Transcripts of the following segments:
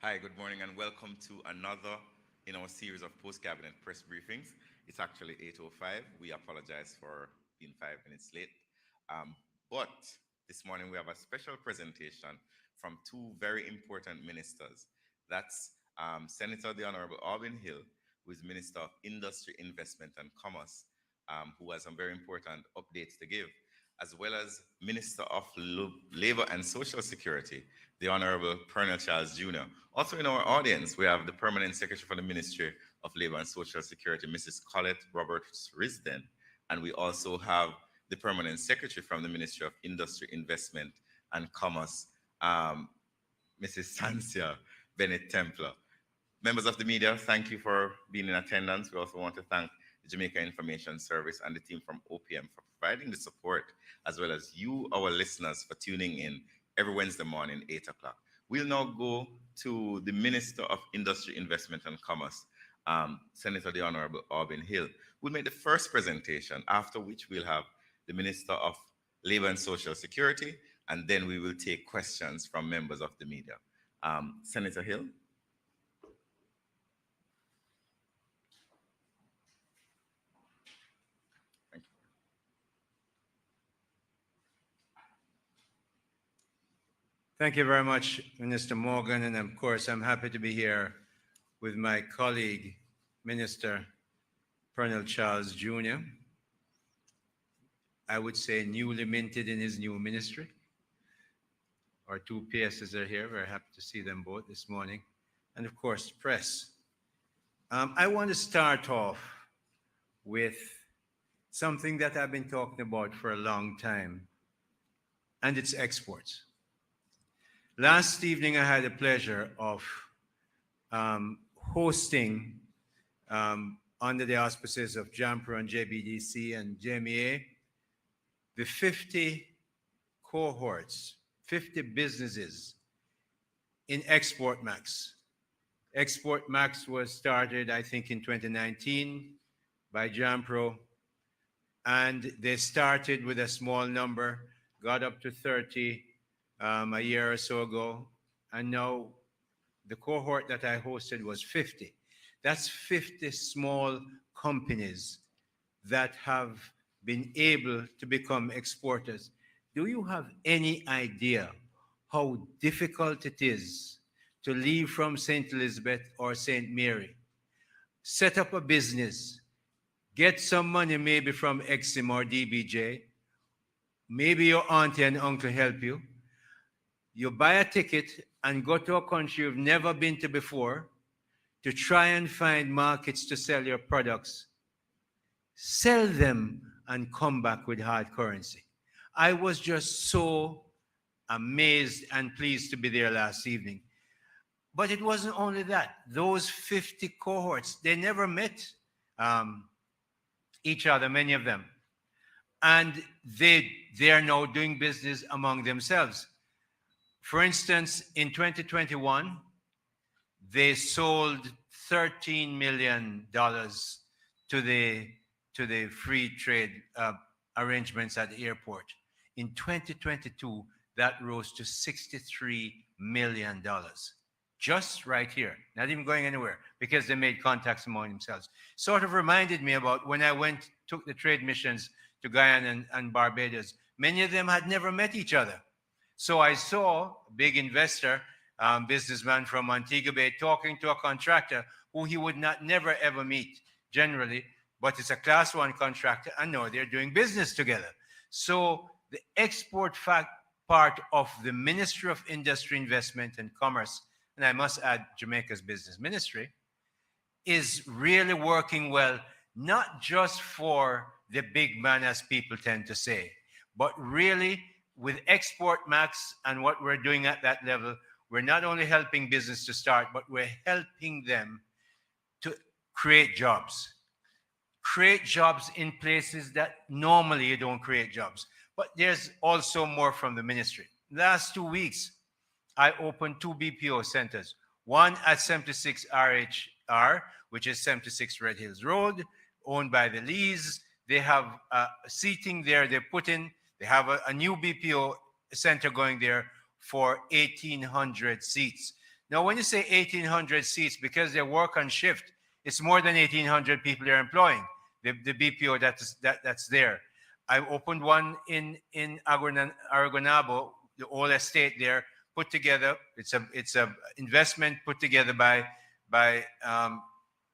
Hi, good morning, and welcome to another in our series of post-cabinet press briefings. It's actually 8:05. We apologize for being 5 minutes late. But this morning we have a special presentation from two very important ministers. That's Senator the Honorable Alvin Hill, who is Minister of Industry, Investment and Commerce, who has some very important updates to give, as well as Minister of Labor and Social Security, the Honorable Pernell Charles Jr. Also in our audience, we have the Permanent Secretary for the Ministry of Labor and Social Security, Mrs. Colette Roberts Risden, and we also have the Permanent Secretary from the Ministry of Industry, Investment and Commerce, Mrs. Sansia Bennett Templer. Members of the media, thank you for being in attendance. We also want to thank the Jamaica Information Service and the team from OPM for providing the support, as well as you, our listeners, for tuning in every Wednesday morning, 8 o'clock. We'll now go to the Minister of Industry, Investment and Commerce, Senator the Honorable Alvin Hill. We'll make the first presentation, after which we'll have the Minister of Labor and Social Security, and then we will take questions from members of the media. Senator Hill. Thank you very much, Minister Morgan. And of course, I'm happy to be here with my colleague, Minister Pernell Charles Jr. I would say newly minted in his new ministry. Our two PSs are here. Very happy to see them both this morning. And of course, press. I want to start off with something that I've been talking about for a long time, and it's exports. Last evening, I had the pleasure of hosting, under the auspices of JAMPRO and JBDC and JMEA, the 50 cohorts, 50 businesses in Export Max. Export Max was started, I think, in 2019 by JAMPRO, and they started with a small number, got up to 30 a year or so ago, and now the cohort that I hosted was 50. That's 50 small companies that have been able to become exporters. Do you have any idea how difficult it is to leave from St. Elizabeth or St. Mary, set up a business, get some money maybe from Exim or DBJ, maybe your auntie and uncle help you, you buy a ticket and go to a country you've never been to before to try and find markets to sell your products, sell them and come back with hard currency. I was just so amazed and pleased to be there last evening. But it wasn't only that. Those 50 cohorts, they never met each other, many of them. And they are now doing business among themselves. For instance, in 2021, they sold $13 million to the free trade arrangements at the airport. In 2022, that rose to $63 million. Just right here, not even going anywhere, because they made contacts among themselves. Sort of reminded me about when I took the trade missions to Guyana and Barbados. Many of them had never met each other. So I saw a big investor, businessman from Montego Bay, talking to a contractor who he would never ever meet generally, but it's a class 1 contractor, and now they're doing business together. So the export part of the Ministry of Industry, Investment and Commerce, and I must add Jamaica's business ministry, is really working well, not just for the big man, as people tend to say, but really with Export Max and what we're doing at that level, we're not only helping business to start, but we're helping them to create jobs. Create jobs in places that normally you don't create jobs. But there's also more from the ministry. Last 2 weeks, I opened 2 BPO centers. One at 76 RHR, which is 76 Red Hills Road, owned by the Lees. They have seating there. They have a new BPO center going there for 1,800 seats. Now, when you say 1,800 seats, because they work on shift, it's more than 1,800 people they're employing, the BPO that's there. I opened one in Aragonabo, the old estate there, put together. It's a investment put together by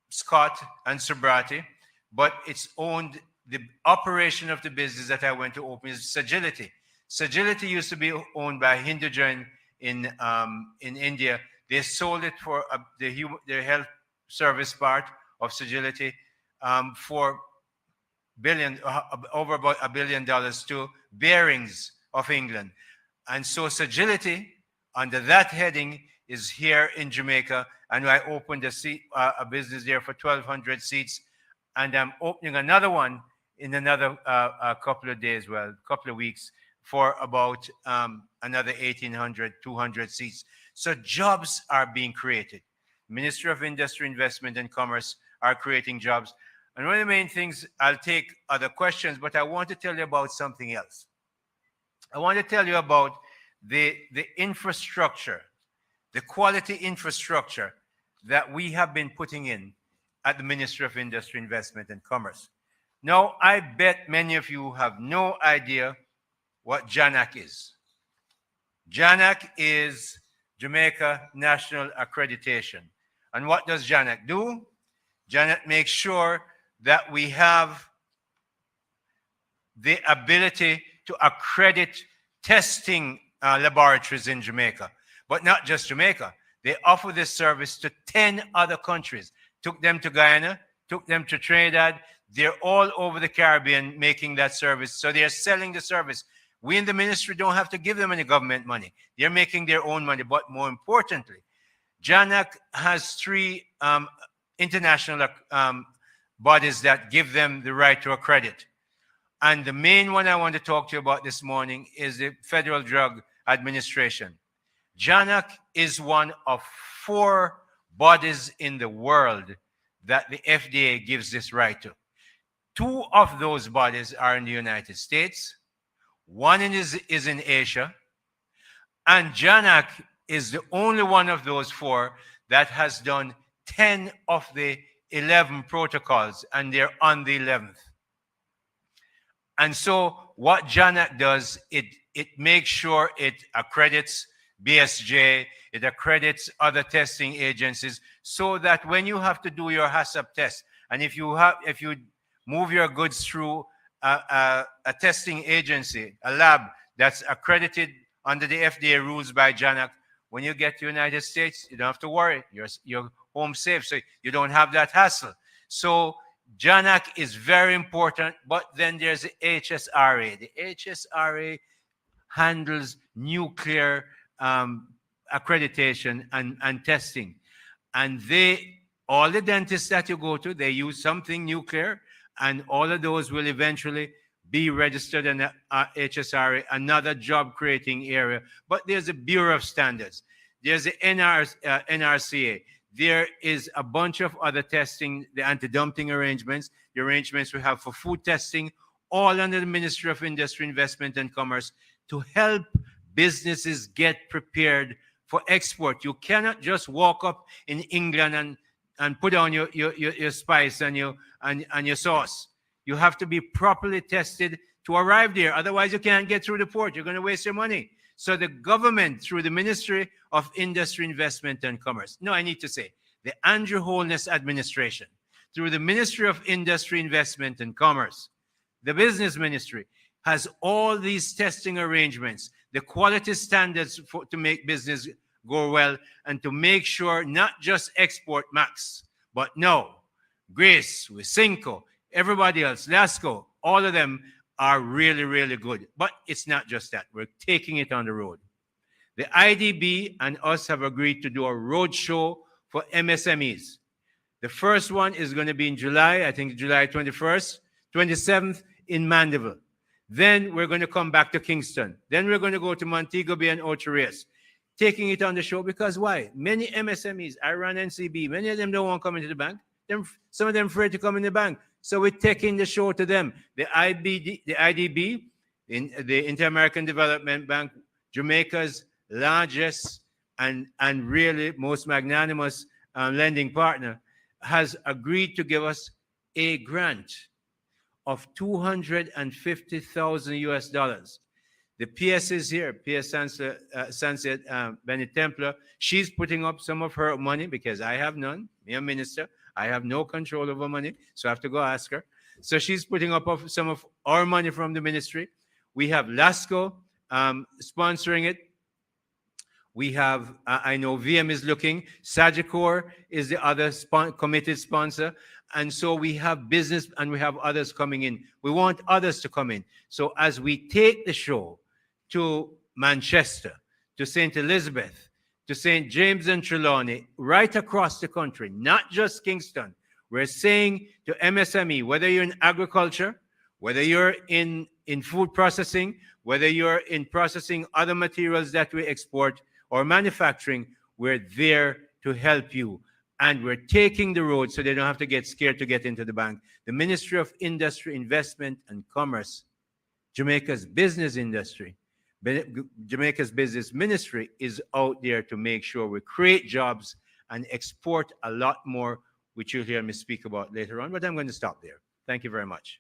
Scott and Sobrati, but it's owned. The operation of the business that I went to open is Sagility. Sagility used to be owned by Hinduja in India. They sold it for the health service part of Sagility for over about $1 billion to Bearings of England. And so Sagility, under that heading, is here in Jamaica, and I opened a business there for 1,200 seats, and I'm opening another one in another couple of days, couple of weeks, for about another 1,800, 200 seats. So jobs are being created. Ministry of Industry, Investment and Commerce are creating jobs. And one of the main things, I'll take other questions, but I want to tell you about something else. I want to tell you about the infrastructure, the quality infrastructure that we have been putting in at the Ministry of Industry, Investment and Commerce. Now, I bet many of you have no idea what JANAC is. JANAC is Jamaica National Accreditation. And what does JANAC do? JANAC makes sure that we have the ability to accredit testing laboratories in Jamaica. But not just Jamaica. They offer this service to 10 other countries. Took them to Guyana, took them to Trinidad. They're all over the Caribbean making that service. So they're selling the service. We in the ministry don't have to give them any government money. They're making their own money. But more importantly, JANAC has 3 international bodies that give them the right to accredit. And the main one I want to talk to you about this morning is the Federal Drug Administration. JANAC is one of 4 bodies in the world that the FDA gives this right to. 2 of those bodies are in the United States. One is in Asia. And JANAC is the only one of those 4 that has done 10 of the 11 protocols, and they're on the 11th. And so what JANAC does, it makes sure it accredits BSJ, it accredits other testing agencies, so that when you have to do your HACCP test, and if you move your goods through a testing agency, a lab that's accredited under the FDA rules by JANAC, when you get to the United States, you don't have to worry. You're home safe, so you don't have that hassle. So JANAC is very important, but then there's the HSRA. The HSRA handles nuclear accreditation and testing. And all the dentists that you go to, they use something nuclear, and all of those will eventually be registered in HSRA, another job-creating area. But there's a Bureau of Standards. There's the NRCA. There is a bunch of other testing, the anti-dumping arrangements, the arrangements we have for food testing, all under the Ministry of Industry, Investment and Commerce, to help businesses get prepared for export. You cannot just walk up in England and put on your spice and your sauce. You have to be properly tested to arrive there. Otherwise, you can't get through the port. You're going to waste your money. So the government, through the Ministry of Industry, Investment and Commerce, no, I need to say, the Andrew Holness administration, through the Ministry of Industry, Investment and Commerce, the Business Ministry, has all these testing arrangements, the quality standards to make business go well, and to make sure not just export max, but no, Grace, Wysinco, everybody else, Lasco, all of them are really, really good. But it's not just that. We're taking it on the road. The IDB and us have agreed to do a road show for MSMEs. The first one is going to be in July, I think July 21st, 27th in Mandeville. Then we're going to come back to Kingston. Then we're going to go to Montego Bay and Ocho Rios, taking it on the show because why? Many MSMEs, I run NCB, many of them don't want to come into the bank. Some of them afraid to come in the bank. So we're taking the show to them. The IDB, the Inter-American Development Bank, Jamaica's largest and really most magnanimous lending partner, has agreed to give us a grant of 250,000 US dollars. The PS is here, PS Sunset Bennett Templar. She's putting up some of her money because I have none. Me, a minister, I have no control over money, so I have to go ask her. So she's putting up some of our money from the ministry. We have LASCO sponsoring it. We have, I know VM is looking, Sagicor is the other committed sponsor. And so we have business and we have others coming in. We want others to come in. So as we take the show to Manchester, to St. Elizabeth, to St. James and Trelawney, right across the country, not just Kingston, we're saying to MSME, whether you're in agriculture, whether you're in food processing, whether you're in processing other materials that we export, or manufacturing, we're there to help you. And we're taking the road so they don't have to get scared to get into the bank. The Ministry of Industry, Investment and Commerce, Jamaica's business industry, Jamaica's business ministry is out there to make sure we create jobs and export a lot more, which you'll hear me speak about later on. But I'm going to stop there. Thank you very much.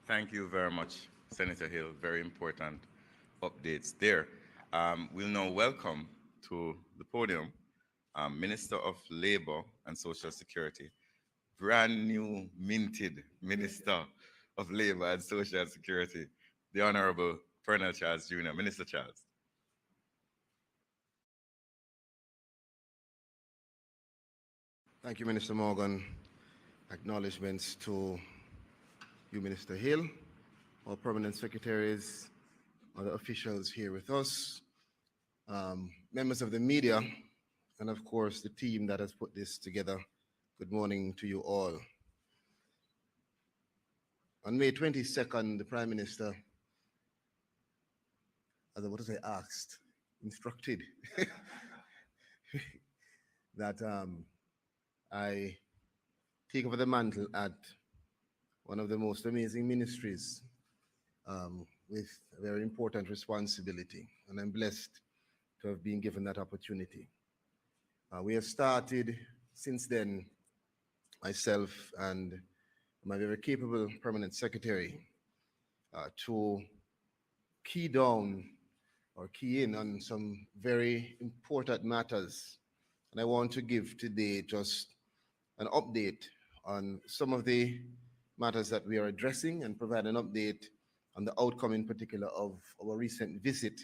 Thank you very much, Senator Hill. Very important updates there. We'll now welcome to the podium Minister of Labor and Social Security, brand new minted Minister of Labor and Social Security, the Honorable Colonel Charles Jr. Minister Charles. Thank you, Minister Morgan. Acknowledgements to you, Minister Hill, our permanent secretaries, other officials here with us, members of the media, and of course, the team that has put this together. Good morning to you all. On May 22nd, the Prime Minister, instructed that I take over the mantle at one of the most amazing ministries with a very important responsibility. And I'm blessed to have been given that opportunity. We have started since then, myself and my very capable permanent secretary, to key down or key in on some very important matters. And I want to give today just an update on some of the matters that we are addressing and provide an update on the outcome in particular of our recent visit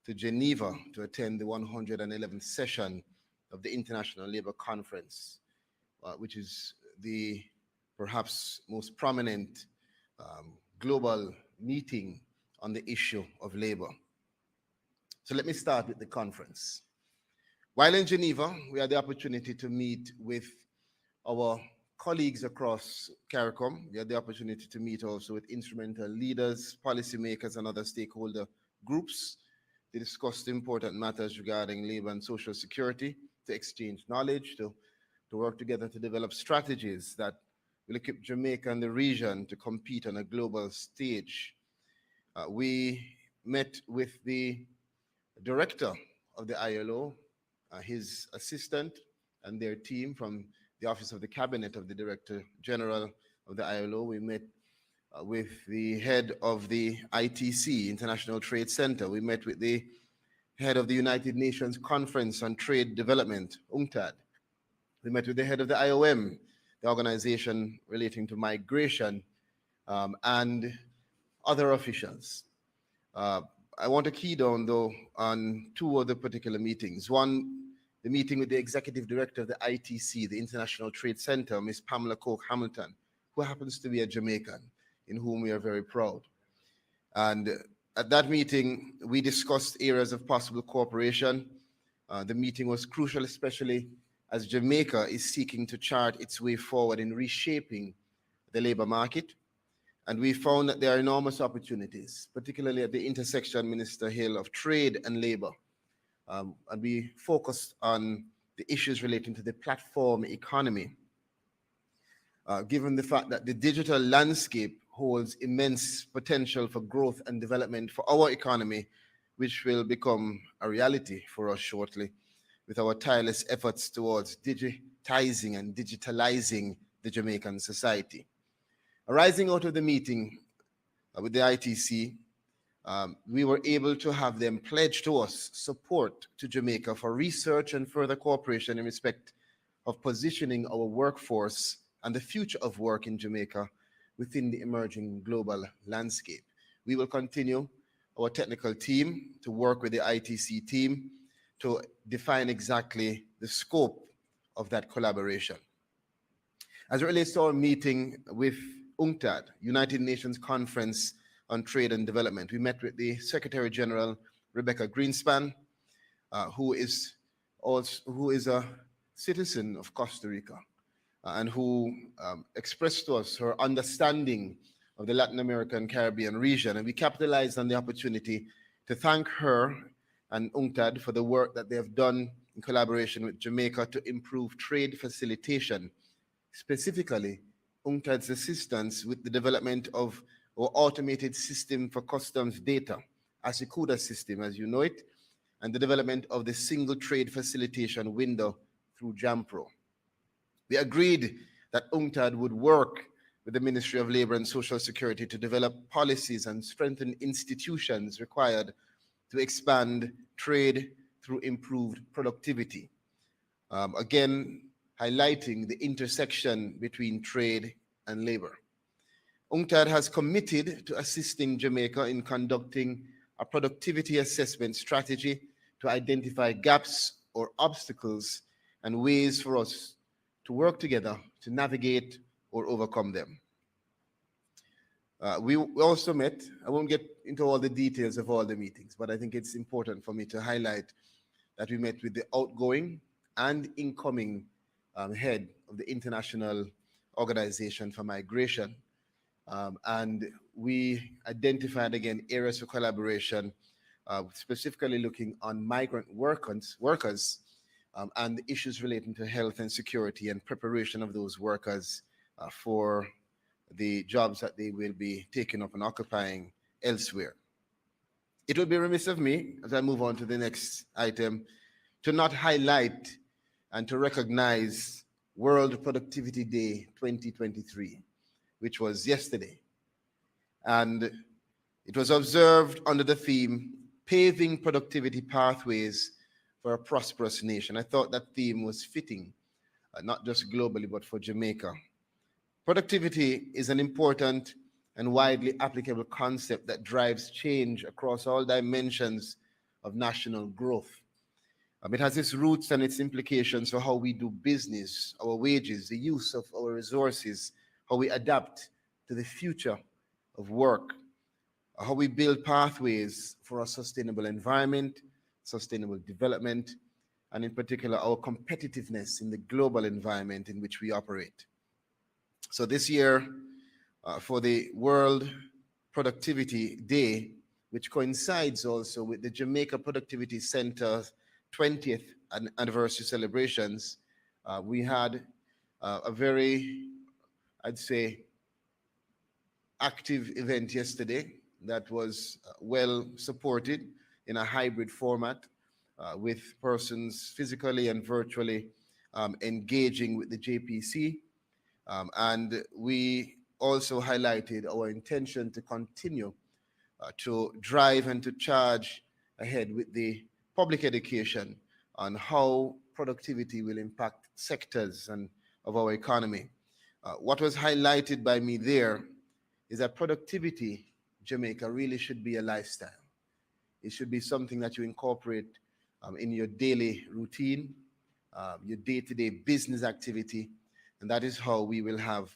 to Geneva to attend the 111th session of the International Labour Conference, which is the perhaps most prominent global meeting on the issue of labor. So let me start with the conference. While in Geneva, we had the opportunity to meet with our colleagues across CARICOM. We had the opportunity to meet also with instrumental leaders, policymakers, and other stakeholder groups to discuss the important matters regarding labor and social security, to exchange knowledge, to work together to develop strategies that will equip Jamaica and the region to compete on a global stage. We met with the director of the ILO, his assistant, and their team from the Office of the Cabinet of the Director General of the ILO. We met with the head of the ITC, International Trade Center. We met with the head of the United Nations Conference on Trade Development, UNCTAD. We met with the head of the IOM, the organization relating to migration, and other officials. I want to key down, though, on two other particular meetings. One, the meeting with the executive director of the ITC, the International Trade Center, Ms. Pamela Coke Hamilton, who happens to be a Jamaican, in whom we are very proud. And at that meeting, we discussed areas of possible cooperation. The meeting was crucial, especially as Jamaica is seeking to chart its way forward in reshaping the labor market. And we found that there are enormous opportunities, particularly at the intersection, Minister Hill, of trade and labor. And we focused on the issues relating to the platform economy. given the fact that the digital landscape holds immense potential for growth and development for our economy, which will become a reality for us shortly with our tireless efforts towards digitizing and digitalizing the Jamaican society. Arising out of the meeting with the ITC, we were able to have them pledge to us support to Jamaica for research and further cooperation in respect of positioning our workforce and the future of work in Jamaica within the emerging global landscape. We will continue our technical team to work with the ITC team to define exactly the scope of that collaboration. As it relates to our meeting with UNCTAD, United Nations Conference on Trade and Development, we met with the Secretary General, Rebecca Greenspan, who is a citizen of Costa Rica, and who expressed to us her understanding of the Latin American Caribbean region. And we capitalized on the opportunity to thank her and UNCTAD for the work that they have done in collaboration with Jamaica to improve trade facilitation, specifically UNCTAD's assistance with the development of our automated system for customs data, ASICUDA system, as you know it, and the development of the single trade facilitation window through JAMPRO. We agreed that UNCTAD would work with the Ministry of Labor and Social Security to develop policies and strengthen institutions required to expand trade through improved productivity. Again, highlighting the intersection between trade and labor. UNCTAD has committed to assisting Jamaica in conducting a productivity assessment strategy to identify gaps or obstacles and ways for us to work together to navigate or overcome them. We also met, I won't get into all the details of all the meetings, but I think it's important for me to highlight that we met with the outgoing and incoming head of the International Organization for Migration. And we identified again areas for collaboration, specifically looking on migrant workers and issues relating to health and security and preparation of those workers for the jobs that they will be taking up and occupying elsewhere. It would be remiss of me, as I move on to the next item, to not highlight and to recognize World Productivity Day 2023, which was yesterday. And it was observed under the theme, Paving Productivity Pathways for a Prosperous Nation. I thought that theme was fitting, not just globally, but for Jamaica. Productivity is an important and widely applicable concept that drives change across all dimensions of national growth. It has its roots and its implications for how we do business, our wages, the use of our resources, how we adapt to the future of work, how we build pathways for a sustainable environment, sustainable development, and in particular, our competitiveness in the global environment in which we operate. So this year, for the World Productivity Day, which coincides also with the Jamaica Productivity Center's 20th anniversary celebrations, we had a very, I'd say, active event yesterday that was well supported in a hybrid format with persons physically and virtually engaging with the JPC. And we also highlighted our intention to continue to drive and to charge ahead with the public education on how productivity will impact sectors of our economy. What was highlighted by me there is that productivity, Jamaica, really should be a lifestyle. It should be something that you incorporate in your daily routine, your day-to-day business activity, and that is how we will have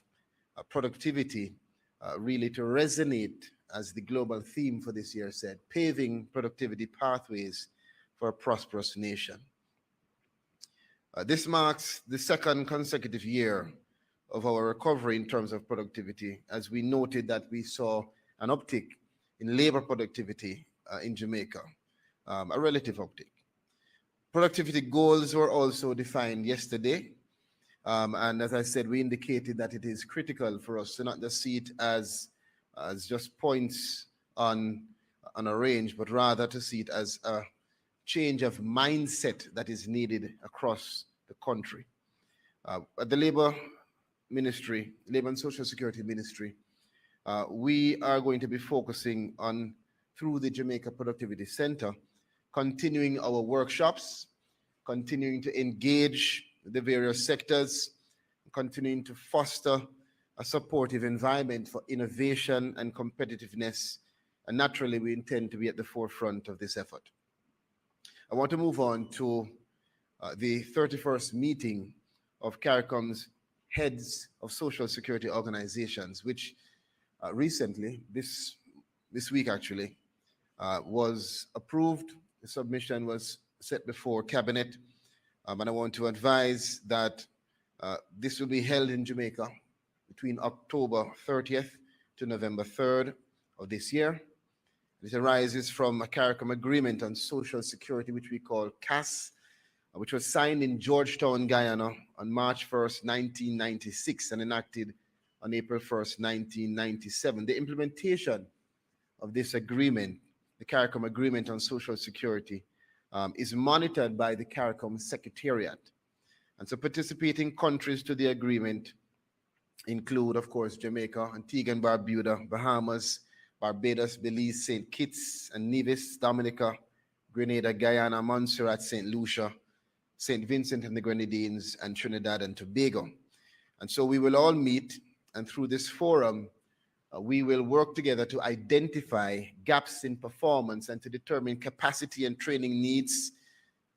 productivity really to resonate, as the global theme for this year said, paving productivity pathways for a prosperous nation. This marks the second consecutive year of our recovery in terms of productivity, as we noted that we saw an uptick in labor productivity in Jamaica, a relative uptick. Productivity goals were also defined yesterday, And as I said, we indicated that it is critical for us to not just see it as just points on, on a range, but rather to see it as a change of mindset that is needed across the country. At the Labor Ministry, Labor and Social Security Ministry, we are going to be focusing on, through the Jamaica Productivity Center, continuing our workshops, continuing to engage the various sectors, continuing to foster a supportive environment for innovation and competitiveness. And naturally, we intend to be at the forefront of this effort. I want to move on to the 31st meeting of CARICOM's heads of social security organizations, which recently, this week actually, was approved. The submission was set before Cabinet. And I want to advise that this will be held in Jamaica between October 30th to November 3rd of this year. It arises from a CARICOM agreement on social security, which we call CAS, which was signed in Georgetown, Guyana on March 1st, 1996 and enacted on April 1st, 1997. The implementation of this agreement, the CARICOM agreement on social security, is monitored by the CARICOM Secretariat. And so participating countries to the agreement include, of course, Jamaica, Antigua and Barbuda, Bahamas, Barbados, Belize, St. Kitts and Nevis, Dominica, Grenada, Guyana, Montserrat, St. Lucia, St. Vincent and the Grenadines, and Trinidad and Tobago. And so we will all meet, and through this forum, we will work together to identify gaps in performance and to determine capacity and training needs,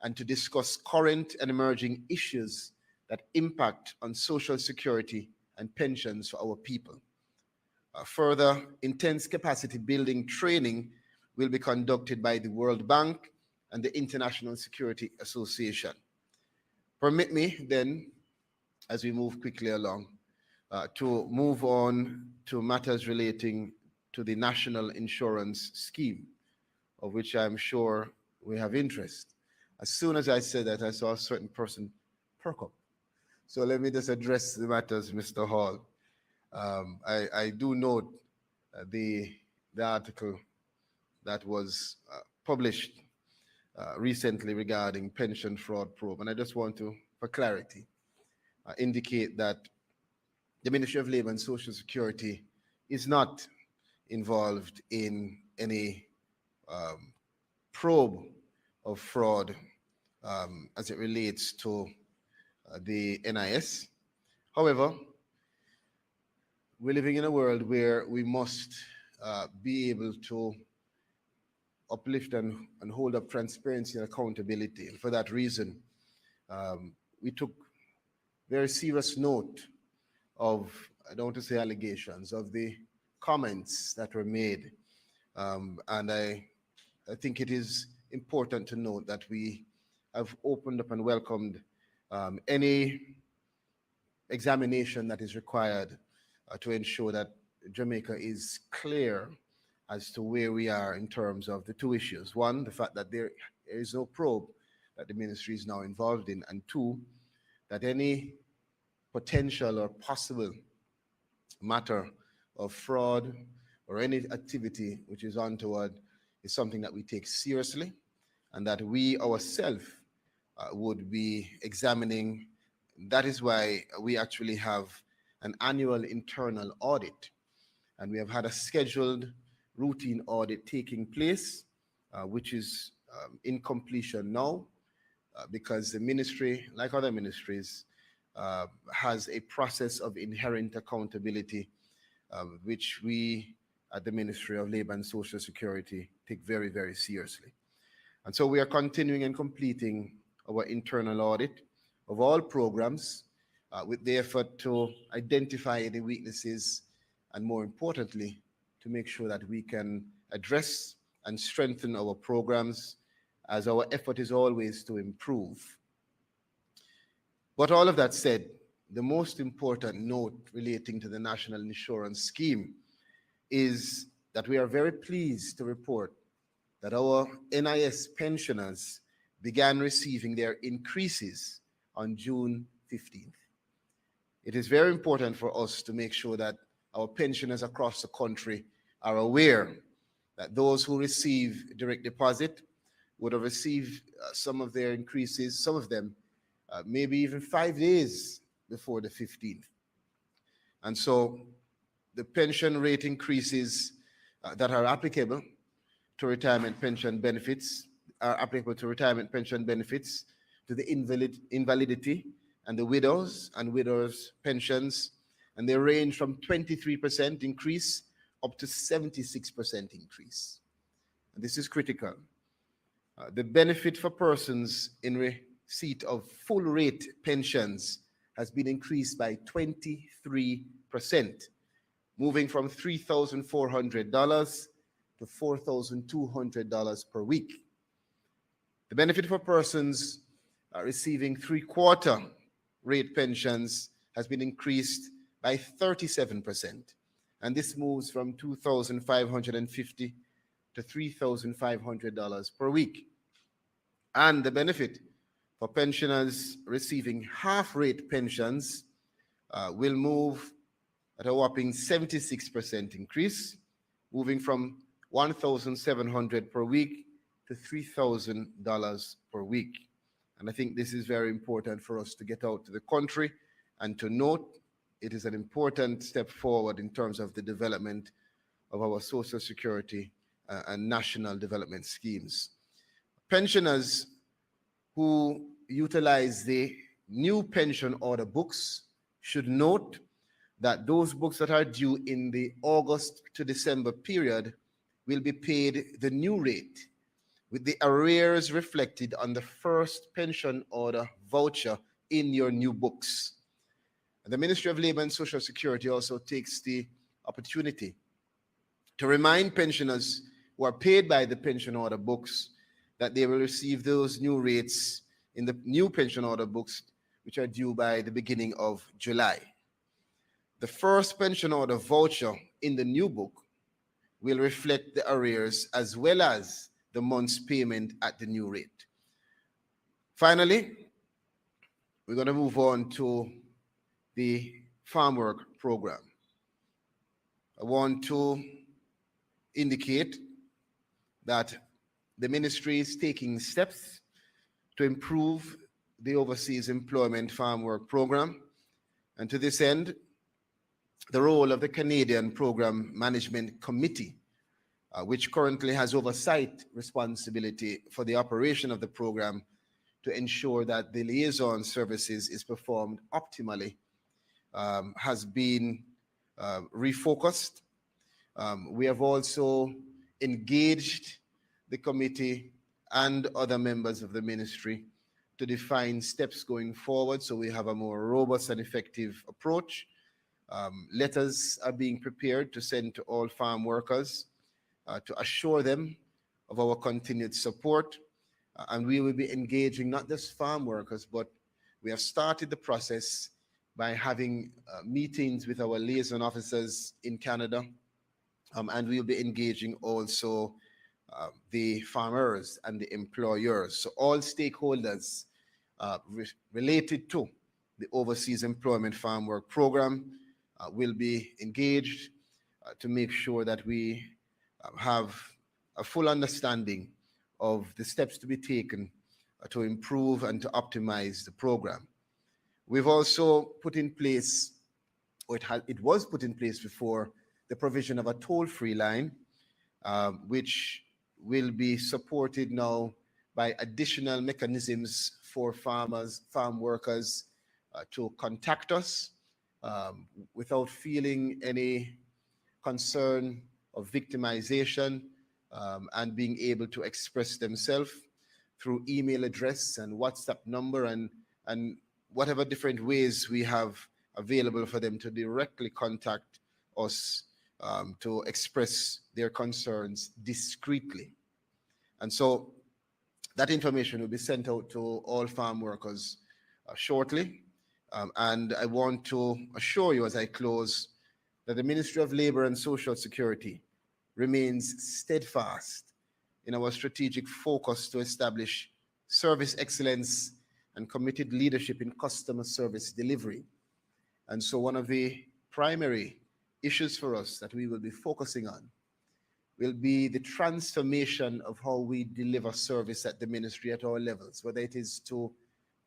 and to discuss current and emerging issues that impact on social security and pensions for our people. Further, intense capacity building training will be conducted by the World Bank and the International Security Association. Permit me then, as we move quickly along, to move on to matters relating to the National Insurance Scheme, of which I'm sure we have interest. As soon as I said that, I saw a certain person perk up. So let me just address the matters, Mr. Hall. I do note the article that was published recently regarding pension fraud probe, and I just want to, for clarity, indicate that the Ministry of Labor and Social Security is not involved in any probe of fraud as it relates to the NIS. However, we're living in a world where we must be able to uplift and hold up transparency and accountability. And for that reason, we took very serious note of, I don't want to say allegations, of the comments that were made. And I think it is important to note that we have opened up and welcomed any examination that is required to ensure that Jamaica is clear as to where we are in terms of the two issues. One, the fact that there is no probe that the ministry is now involved in, and two, that any potential or possible matter of fraud or any activity which is untoward is something that we take seriously, and that we ourselves would be examining. That is why we actually have an annual internal audit, and we have had a scheduled routine audit taking place, which is in completion now, because the ministry, like other ministries, has a process of inherent accountability, which we at the Ministry of Labor and Social Security take very, very seriously. And so we are continuing and completing our internal audit of all programs with the effort to identify any weaknesses and, more importantly, to make sure that we can address and strengthen our programs, as our effort is always to improve. But all of that said, the most important note relating to the National Insurance Scheme is that we are very pleased to report that our NIS pensioners began receiving their increases on June 15th. it is very important for us to make sure that our pensioners across the country are aware that those who receive direct deposit would have received some of their increases, some of them maybe even 5 days before the 15th. And so the pension rate increases that are applicable to retirement pension benefits are applicable to retirement pension benefits, to the invalidity and the widows and widows' pensions, and they range from 23% increase up to 76% increase. And this is critical. The benefit for persons in receipt of full rate pensions has been increased by 23%, moving from $3,400 to $4,200 per week. The benefit for persons receiving three-quarter rate pensions has been increased by 37%, and this moves from $2,550 to $3,500 per week. And the benefit for pensioners receiving half-rate pensions will move at a whopping 76% increase, moving from $1,700 per week to $3,000 per week. And I think this is very important for us to get out to the country and to note it is an important step forward in terms of the development of our Social Security and national development schemes. Pensioners who utilize the new pension order books should note that those books that are due in the August to December period will be paid the new rate, with the arrears reflected on the first pension order voucher in your new books. And the Ministry of Labor and Social Security also takes the opportunity to remind pensioners who are paid by the pension order books that they will receive those new rates in the new pension order books, which are due by the beginning of July. The first pension order voucher in the new book will reflect the arrears as well as the month's payment at the new rate. Finally, we're going to move on to the farm work program. I want to indicate that the ministry is taking steps to improve the Overseas Employment Farm Work Program. And to this end, the role of the Canadian Program Management Committee, which currently has oversight responsibility for the operation of the program to ensure that the liaison services is performed optimally, has been refocused. We have also engaged the committee and other members of the ministry to define steps going forward so we have a more robust and effective approach. Letters are being prepared to send to all farm workers to assure them of our continued support. And we will be engaging not just farm workers, but we have started the process by having meetings with our liaison officers in Canada. And we will be engaging also the farmers and the employers. So all stakeholders related to the Overseas Employment Farm Work Program will be engaged to make sure that we have a full understanding of the steps to be taken to improve and to optimize the program. We've also put in place, or it was put in place before, the provision of a toll-free line, which will be supported now by additional mechanisms for farmers, farm workers to contact us without feeling any concern of victimization, and being able to express themselves through email address and WhatsApp number and whatever different ways we have available for them to directly contact us to express their concerns discreetly. And so that information will be sent out to all farm workers shortly. And I want to assure you as I close that the Ministry of Labor and Social Security remains steadfast in our strategic focus to establish service excellence and committed leadership in customer service delivery. And so one of the primary issues for us that we will be focusing on will be the transformation of how we deliver service at the ministry at all levels, whether it is to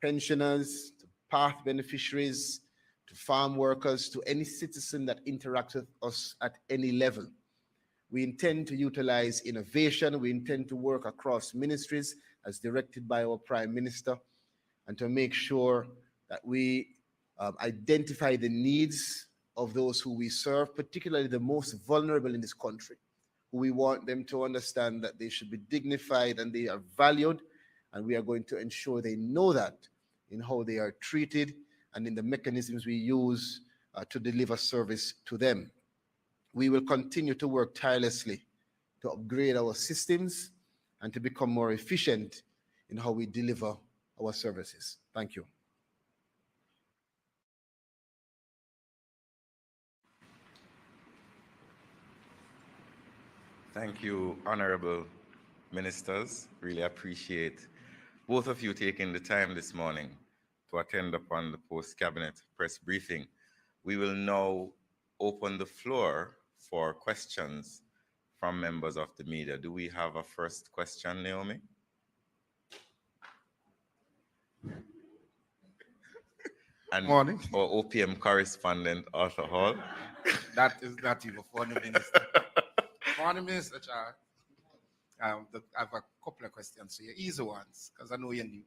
pensioners, to path beneficiaries, to farm workers, to any citizen that interacts with us at any level. We intend to utilize innovation. We intend to work across ministries as directed by our Prime Minister, and to make sure that we identify the needs of those who we serve, particularly the most vulnerable in this country, who we want them to understand that they should be dignified and they are valued, and we are going to ensure they know that in how they are treated and in the mechanisms we use to deliver service to them. We will continue to work tirelessly to upgrade our systems and to become more efficient in how we deliver our services. Thank you. Thank you, honorable ministers. Really appreciate both of you taking the time this morning to attend upon the post-cabinet press briefing. We will now open the floor for questions from members of the media. Do we have a first question, Naomi? And Morning. our OPM correspondent, Arthur Hall. That is not even for the minister. Morning, Minister Charles. I have a couple of questions for you, easy ones, because I know you're new.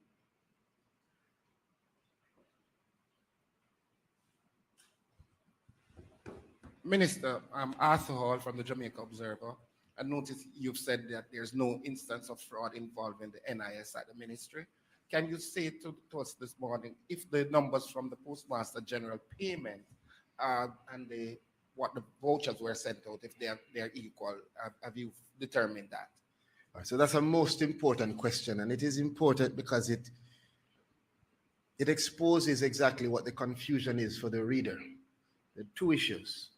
Minister, I'm Arthur Hall from the Jamaica Observer. I noticed you've said that there's no instance of fraud involving the NIS at the ministry. Can you say to us this morning if the numbers from the Postmaster General payment and what the vouchers were sent out, if they're equal? Have you determined that? So that's a most important question, and it is important because it exposes exactly what the confusion is for the reader. There are two issues.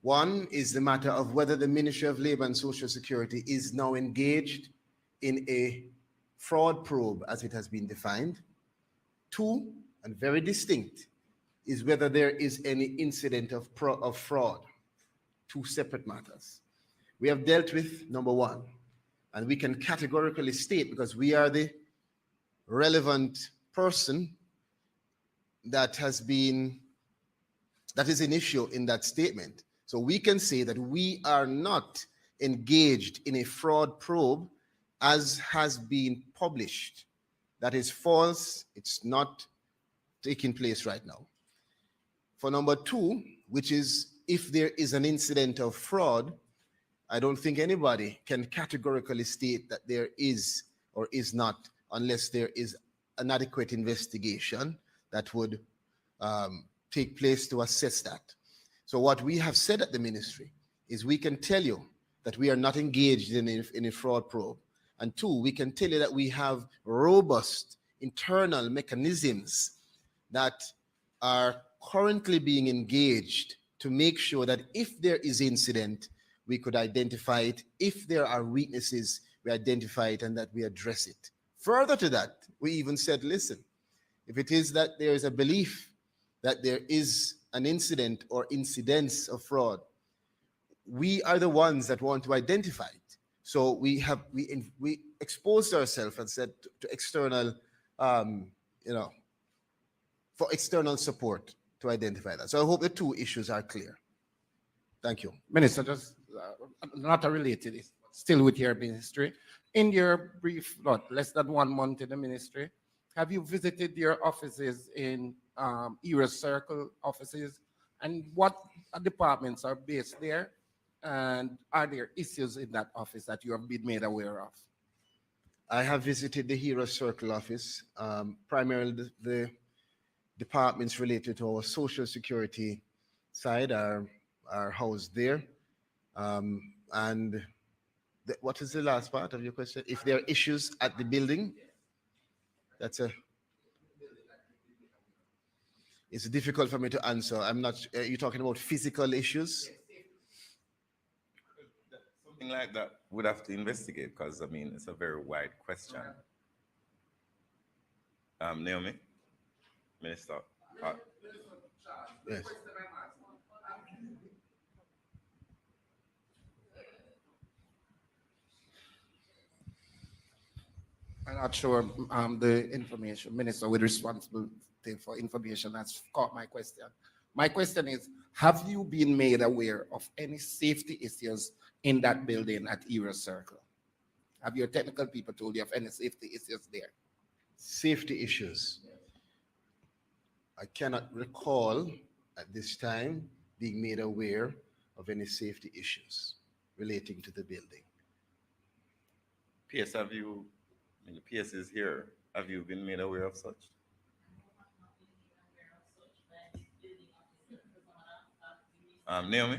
One is the matter of whether the Ministry of Labor and Social Security is now engaged in a fraud probe as it has been defined. Two, and very distinct, is whether there is any incident of fraud. Two separate matters. We have dealt with number one, and we can categorically state, because we are the relevant person that is an issue in that statement. So we can say that we are not engaged in a fraud probe as has been published. That is false. It's not taking place right now. For number two, which is if there is an incident of fraud, I don't think anybody can categorically state that there is or is not unless there is an adequate investigation that would take place to assess that. So what we have said at the ministry is we can tell you that we are not engaged in a fraud probe. And two, we can tell you that we have robust internal mechanisms that are currently being engaged to make sure that if there is incident, we could identify it. If there are weaknesses, we identify it and that we address it. Further to that, we even said, listen, if it is that there is a belief that there is an incident or incidents of fraud, we are the ones that want to identify it. So we exposed ourselves and said to external, for external support to identify that. So I hope the two issues are clear. Thank you. Minister, just not related, it's still with your ministry. In your brief, less than 1 month in the ministry, have you visited your offices in Era Circle offices? And what departments are based there? And are there issues in that office that you have been made aware of? I have visited the Hero Circle office, primarily the departments related to our social security side are housed there. What is the last part of your question? If there are issues at the building, it's difficult for me to answer. I'm not, you're talking about physical issues? Something like that would have to investigate, because I mean, it's a very wide question. Naomi, Minister. Yes. I'm not sure the information minister with responsibility for information has caught my question. My question is, have you been made aware of any safety issues in that building at Era Circle? Have your technical people told you of any safety issues there? Safety issues. I cannot recall at this time being made aware of any safety issues relating to the building. PS, have you, I mean, the PS is here. Have you been made aware of such? Naomi?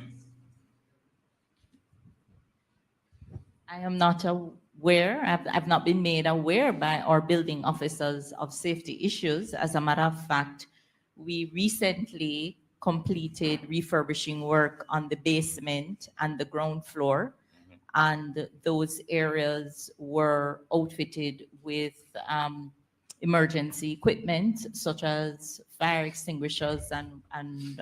I am not aware, I've not been made aware by our building officers of safety issues. As a matter of fact, we recently completed refurbishing work on the basement and the ground floor. And those areas were outfitted with emergency equipment such as fire extinguishers and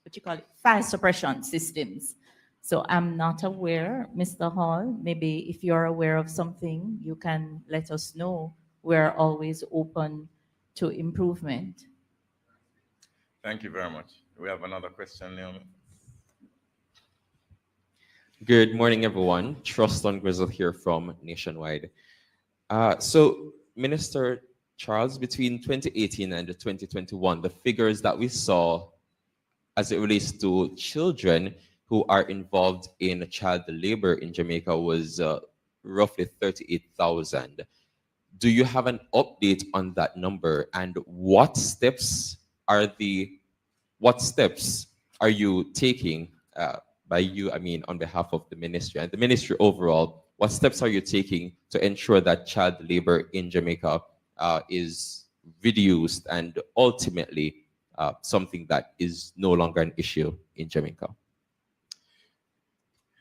what you call it, fire suppression systems. So I'm not aware, Mr. Hall. Maybe if you're aware of something, you can let us know. We're always open to improvement. Thank you very much. We have another question, Naomi. Good morning, everyone. Truston Grizzle here from Nationwide. So, Minister Charles, between 2018 and 2021, the figures that we saw as it relates to children who are involved in child labor in Jamaica was roughly 38,000. Do you have an update on that number, and what steps are you taking, by you, I mean, on behalf of the ministry and the ministry overall, what steps are you taking to ensure that child labor in Jamaica is reduced and ultimately something that is no longer an issue in Jamaica?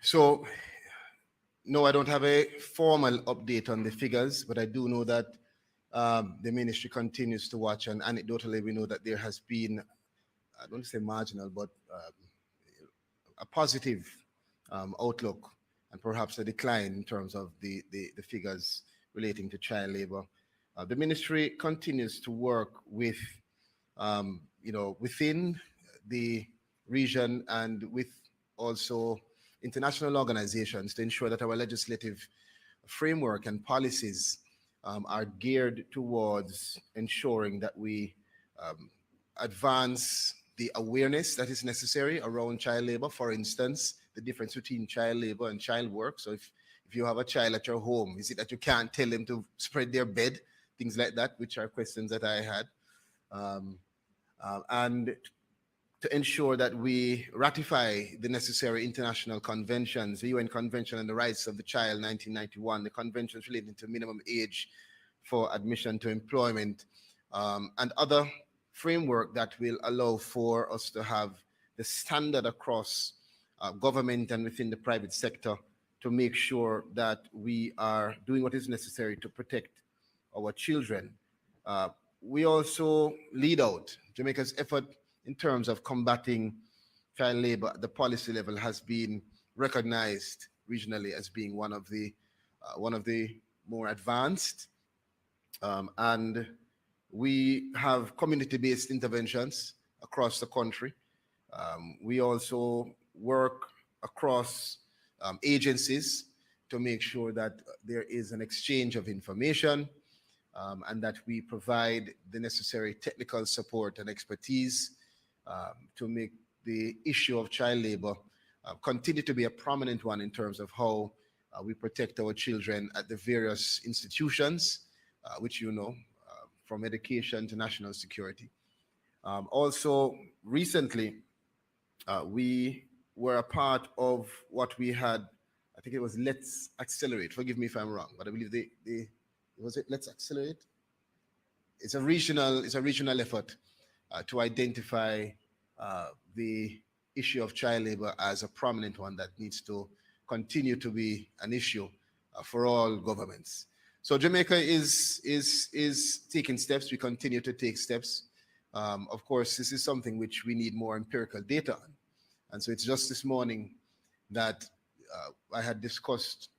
So, no, I don't have a formal update on the figures, but I do know that the ministry continues to watch, and anecdotally, we know that there has been, I don't say marginal, but a positive outlook and perhaps a decline in terms of the figures relating to child labor. The ministry continues to work with, within the region and with also international organizations to ensure that our legislative framework and policies are geared towards ensuring that we advance the awareness that is necessary around child labor. For instance, the difference between child labor and child work. So if you have a child at your home, is it that you can't tell them to spread their bed? Things like that, which are questions that I had. And to ensure that we ratify the necessary international conventions, the UN Convention on the Rights of the Child, 1991, the conventions relating to minimum age for admission to employment, and other framework that will allow for us to have the standard across government and within the private sector to make sure that we are doing what is necessary to protect our children. We also lead out Jamaica's effort in terms of combating child labor at the policy level has been recognized regionally as being one of the more advanced, and we have community-based interventions across the country. We also work across agencies to make sure that there is an exchange of information, and that we provide the necessary technical support and expertise to make the issue of child labor continue to be a prominent one in terms of how we protect our children at the various institutions, which from education to national security. Also, recently, we were a part of what we had, I think it was Let's Accelerate. Forgive me if I'm wrong, but I believe was it Let's Accelerate? It's a regional effort to identify the issue of child labor as a prominent one that needs to continue to be an issue for all governments. So Jamaica is taking steps. We continue to take steps. Of course, this is something which we need more empirical data on. And so it's just this morning that I had discussed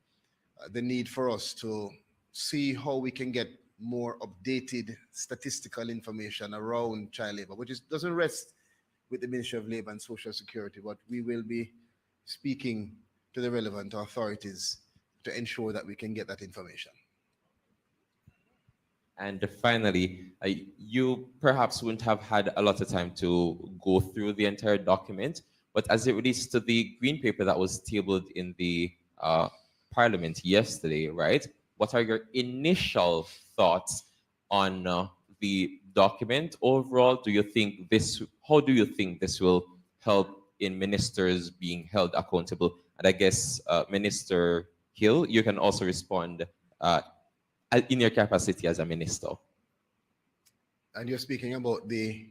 the need for us to see how we can get more updated statistical information around child labor, which doesn't rest with the Ministry of Labor and Social Security, but we will be speaking to the relevant authorities to ensure that we can get that information. And finally, you perhaps wouldn't have had a lot of time to go through the entire document, but as it relates to the green paper that was tabled in the Parliament yesterday, right? What are your initial thoughts on the document overall? Do you think this? How do you think this will help in ministers being held accountable? And I guess Minister Hill, you can also respond in your capacity as a minister. And you're speaking about the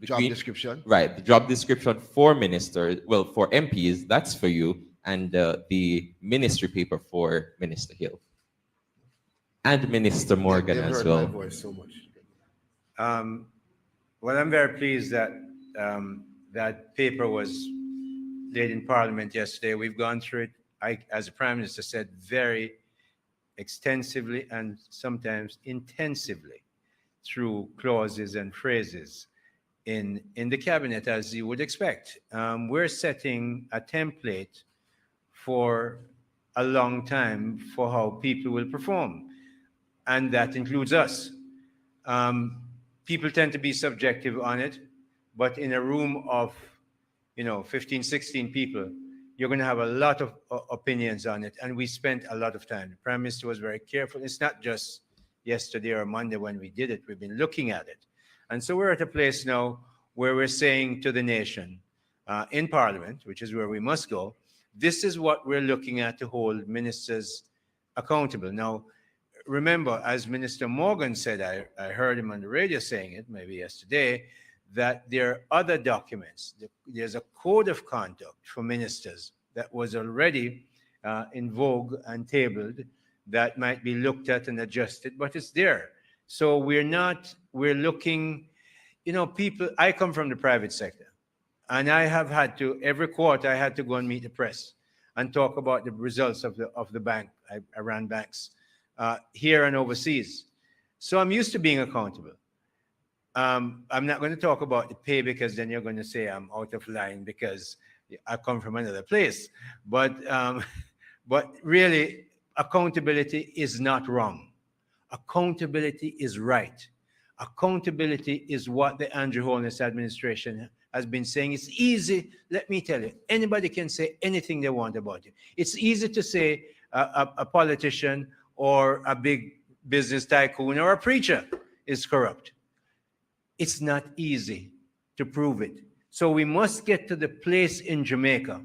The job green- description? Right, the job description for ministers, well, for MPs, that's for you, and the ministry paper for Minister Hill. And Minister Morgan They've as heard well. my voice so much. Well, I'm very pleased that that paper was laid in Parliament yesterday. We've gone through it, as the Prime Minister said, very extensively and sometimes intensively through clauses and phrases in the cabinet, as you would expect. We're setting a template for a long time for how people will perform, and that includes us. People tend to be subjective on it, but in a room of 15, 16 people, you're going to have a lot of opinions on it. And we spent a lot of time. The Prime Minister was very careful. It's not just yesterday or Monday when we did it. We've been looking at it. And so we're at a place now where we're saying to the nation in Parliament, which is where we must go, this is what we're looking at to hold ministers accountable. Now, remember, as Minister Morgan said, I heard him on the radio saying it, maybe yesterday, that there are other documents. There's a code of conduct for ministers that was already in vogue and tabled that might be looked at and adjusted, but it's there. So we're looking, people, I come from the private sector, and I have had to, every quarter, I had to go and meet the press and talk about the results of the bank. I ran banks here and overseas. So I'm used to being accountable. I'm not going to talk about the pay because then you're going to say I'm out of line because I come from another place. But really, accountability is not wrong. Accountability is right. Accountability is what the Andrew Holness administration has been saying. It's easy. Let me tell you, anybody can say anything they want about you. It's easy to say a politician or a big business tycoon or a preacher is corrupt. It's not easy to prove it. So we must get to the place in Jamaica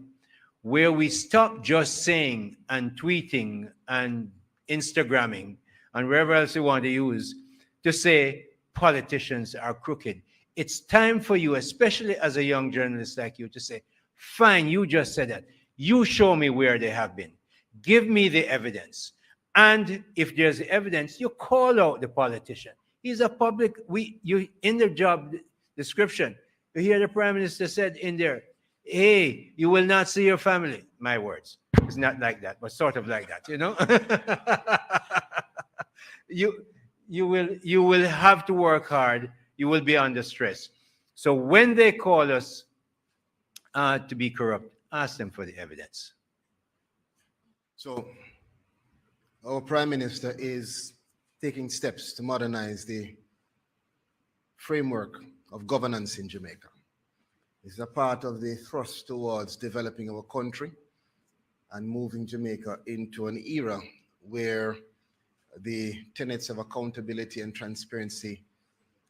where we stop just saying and tweeting and Instagramming and wherever else you want to use to say politicians are crooked. It's time for you, especially as a young journalist like you, to say, fine, you just said that. You show me where they have been. Give me the evidence. And if there's evidence, you call out the politician. He's a public, you in the job description, you hear the Prime Minister said in there, hey, you will not see your family. My words. It's not like that, but sort of like that, you will have to work hard. You will be under stress. So when they call us to be corrupt, ask them for the evidence. So our Prime Minister is taking steps to modernize the framework of governance in Jamaica. It's a part of the thrust towards developing our country and moving Jamaica into an era where the tenets of accountability and transparency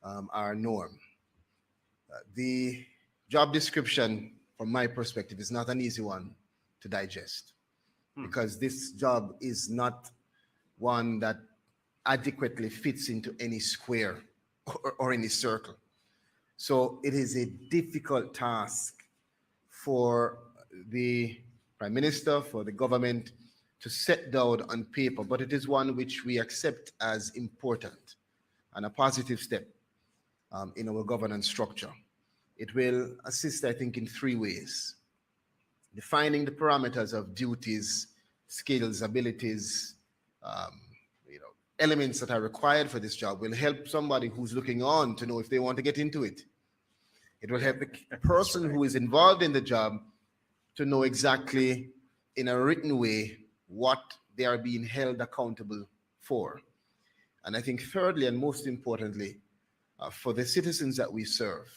are a norm. The job description, from my perspective, is not an easy one to digest because this job is not one that adequately fits into any square or any circle. So it is a difficult task for the Prime Minister, for the government to set down on paper, but it is one which we accept as important and a positive step in our governance structure. It will assist, I think, in three ways. Defining the parameters of duties, skills, abilities, um, elements that are required for this job will help somebody who's looking on to know if they want to get into it. It will help the person who is involved in the job to know exactly in a written way what they are being held accountable for. And I think thirdly, and most importantly, for the citizens that we serve,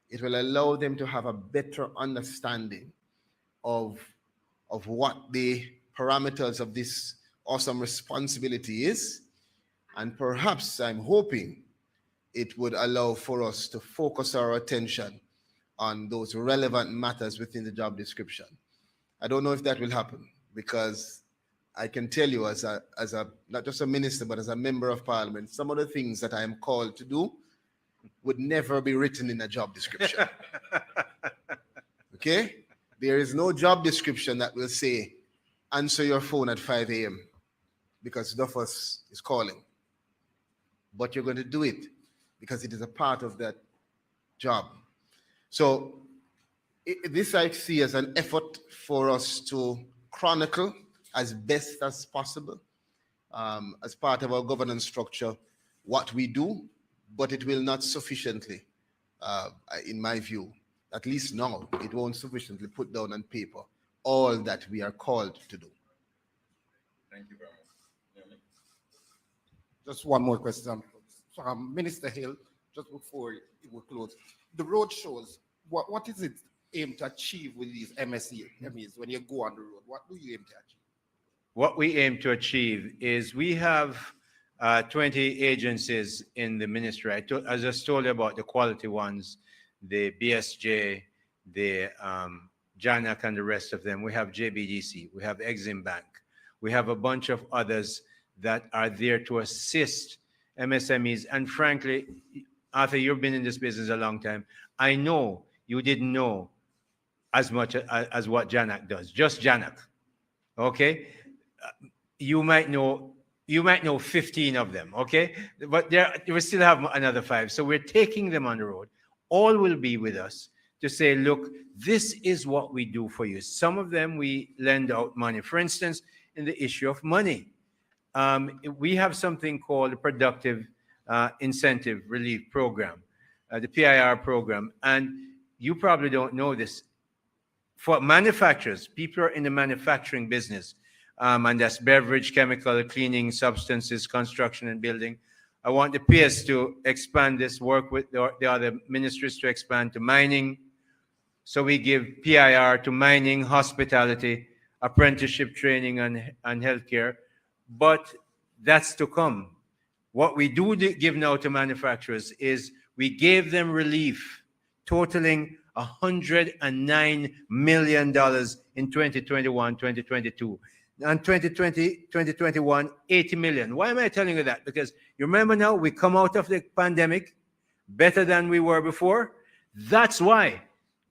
it will allow them to have a better understanding of, of what the parameters of this awesome responsibility is. And perhaps I'm hoping it would allow for us to focus our attention on those relevant matters within the job description. I don't know if that will happen because I can tell you as a not just a minister, but as a member of parliament, some of the things that I am called to do would never be written in a job description. Okay? There is no job description that will say, answer your phone at 5 a.m. because Duffus is calling. But you're going to do it because it is a part of that job. So this I see as an effort for us to chronicle as best as possible as part of our governance structure what we do, but it will not sufficiently, in my view, at least now, it won't sufficiently put down on paper all that we are called to do. Thank you very much. Just one more question. Minister Hill, just before we close, the road shows, what is it aimed to achieve with these MEs when you go on the road? What do you aim to achieve? What we aim to achieve is we have 20 agencies in the ministry. I just told you about the quality ones, the BSJ, the JANAC and the rest of them. We have JBDC, we have Exim Bank. We have a bunch of others that are there to assist MSMEs. And frankly, Arthur, you've been in this business a long time. I know you didn't know as much as what JANAC does, just JANAC, okay? You might know 15 of them, okay? But we still have another 5. So we're taking them on the road. All will be with us to say, look, this is what we do for you. Some of them we lend out money. For instance, in the issue of money, we have something called the Productive Incentive Relief Program, the PIR program. And you probably don't know this. For manufacturers, people are in the manufacturing business, and that's beverage, chemical, cleaning, substances, construction, and building. I want the PS to expand this, work with the other ministries to expand to mining. So we give PIR to mining, hospitality, apprenticeship training, and healthcare. But that's to come. What we do give now to manufacturers is we gave them relief totaling $109 million in 2021, 2022. And 2020, 2021, 80 million. Why am I telling you that? Because you remember now, we come out of the pandemic better than we were before. That's why.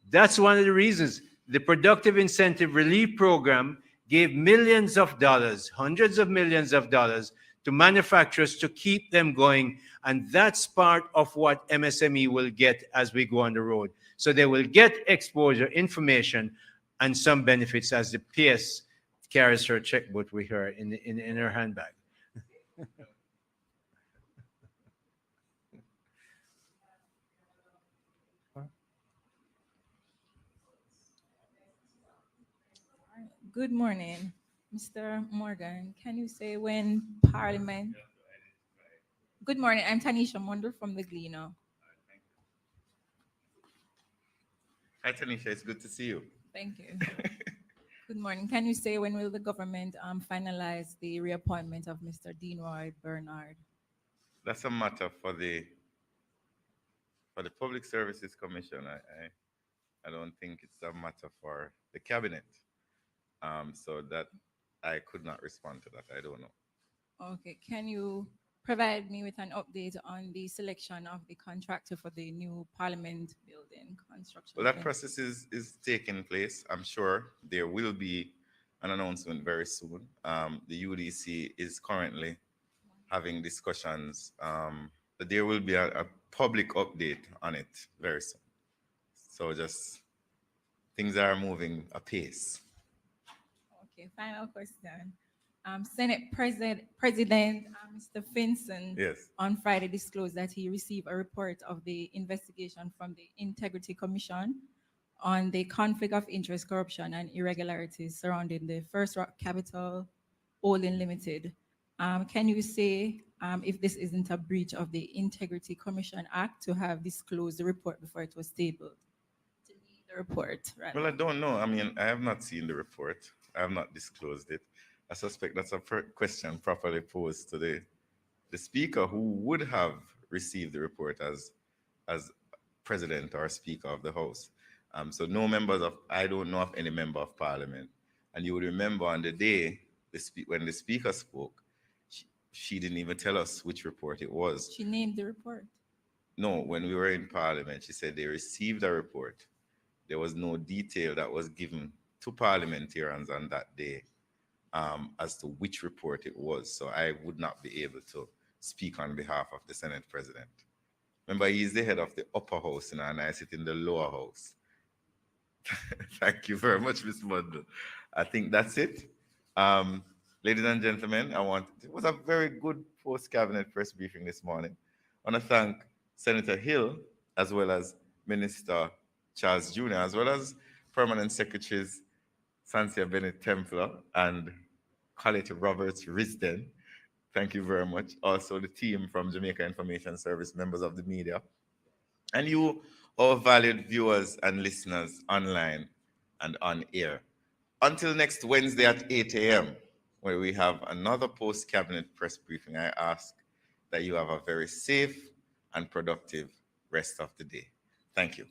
That's one of the reasons. The Productive Incentive Relief Program gave millions of dollars, hundreds of millions of dollars to manufacturers to keep them going. And that's part of what MSME will get as we go on the road. So they will get exposure, information, and some benefits as the PS carries her checkbook with her in her handbag. Good morning, Mr. Morgan. Can you say when Parliament? Good morning. I'm Tanisha Munder from the Gleaner. Hi, Tanisha. It's good to see you. Thank you. Good morning. Can you say when will the government finalize the reappointment of Mr. Deanroy Bernard? That's a matter for the Public Services Commission. I don't think it's a matter for the cabinet. So that I could not respond to that. I don't know. Okay. Can you provide me with an update on the selection of the contractor for the new Parliament building construction? Well, that process is taking place. I'm sure there will be an announcement very soon. The UDC is currently having discussions there will be a public update on it very soon. So just things are moving apace. Okay, final question. Senate President Mr. Finson Yes. on Friday disclosed that he received a report of the investigation from the Integrity Commission on the conflict of interest, corruption, and irregularities surrounding the First Rock Capital Holding Limited. Can you say if this isn't a breach of the Integrity Commission Act to have disclosed the report before it was tabled? To me, the report, right? Well, I don't know. I mean, I have not seen the report. I have not disclosed it. I suspect that's a question properly posed to the speaker who would have received the report as president or speaker of the house. So no members of, I don't know of any member of parliament. And you would remember on the day when the speaker spoke, she didn't even tell us which report it was. She named the report. No, when we were in parliament, she said they received a report. There was no detail that was given to parliamentarians on that day as to which report it was. So I would not be able to speak on behalf of the Senate President. Remember, he's the head of the upper house, and I sit in the lower house. Thank you very much, Ms. Bundle. I think that's it. Ladies and gentlemen, it was a very good post-cabinet press briefing this morning. I want to thank Senator Hill, as well as Minister Charles Jr., as well as Permanent Secretaries Sancia Bennett Templar and Colette Roberts Risden. Thank you very much. Also, the team from Jamaica Information Service, members of the media, and you, our valued viewers and listeners online and on air. Until next Wednesday at 8 a.m., where we have another post-cabinet press briefing, I ask that you have a very safe and productive rest of the day. Thank you.